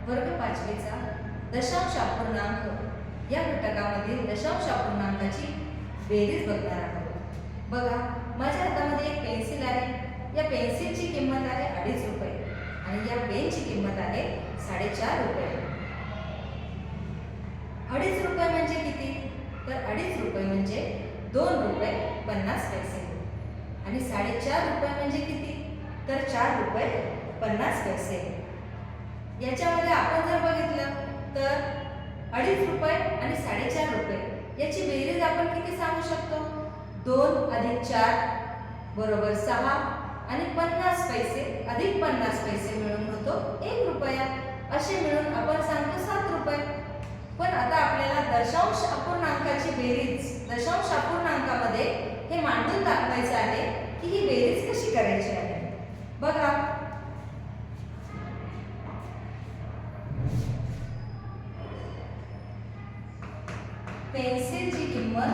वर्ग पाचवीचा दशांश अपूर्णांक या घटकामधील दशांश अपूर्णांकाची बेरीज बघणार आहोत। बघा, माझ्या हातामध्ये एक पेन्सिल आहे। या पेन्सिलची किंमत आहे 2.5 रुपये आणि या पेनची किंमत आहे 4.5 रुपये। 2.5 रुपये म्हणजे किती? तर 2.5 रुपये म्हणजे 2 रुपये 50 पैसे आणि 4.5 रुपये म्हणजे किती? तर 4 रुपये 50 पैसे। याच्यामध्ये आपण जर बघितलं तर 2.5 रुपये आणि 4.5 रुपये याची बेरीज आपण किती सांगू शकतो? 2 अधिक 4 बरोबर 6 आणि 50 पैसे अधिक 50 पैसे मिळून होतो 1 रुपया। असे मिळून आपण सांगतो 7 रुपये। पण आता आपल्याला दशांश अपूर्णांकाची बेरीज दशांश अपूर्णांकामध्ये हे मांडून दाखवायचं आहे की ही बेरीज कशी करायची आहे। बघा, पेन्सिलची किंमत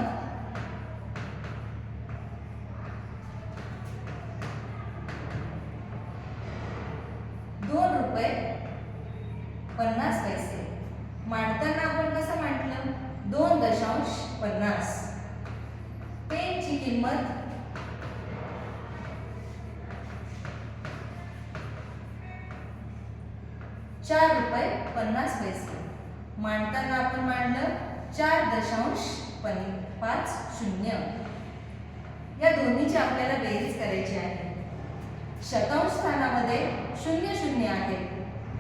2 रुपये 50 पैसे। मांडताना आपण कसं मांडलं? 2.50। पेनची किंमत 4 रुपये 50 पैसे। मांडताना आपण मांडलं 4.50। या दोन्हीची आपल्याला बेरीज करायची आहे। शतांश स्थानामध्ये 0 0 आहे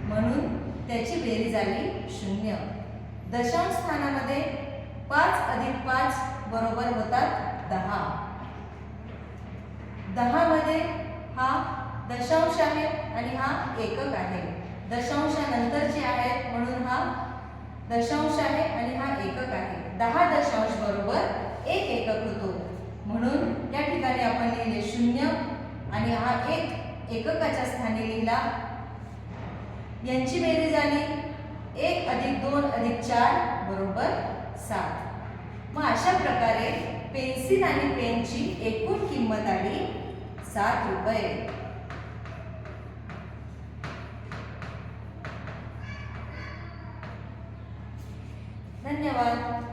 म्हणून त्याची बेरीज आली 0। दशांश स्थानामध्ये 5 अधिक 5 बरोबर होतात 10। 10 मध्ये हा दशांश आहे आणि हा एकक आहे। दशांशानंतरचे आहेत म्हणून हा दशांश आहे आणि हा एकक आहे। 10 दशांश बरोबर 1 एकक होतो म्हणून या ठिकाणी आपण लिहिले 0 आणि हा 1 एककाच्या स्थानी लिहिला। यांची बेरीज आली 1 अधिक 2 अधिक 4 बरोबर 7। मग अशा प्रकारे पेन्सिल आणि पेनची एकूण किंमत आली 7 रुपये। धन्यवाद।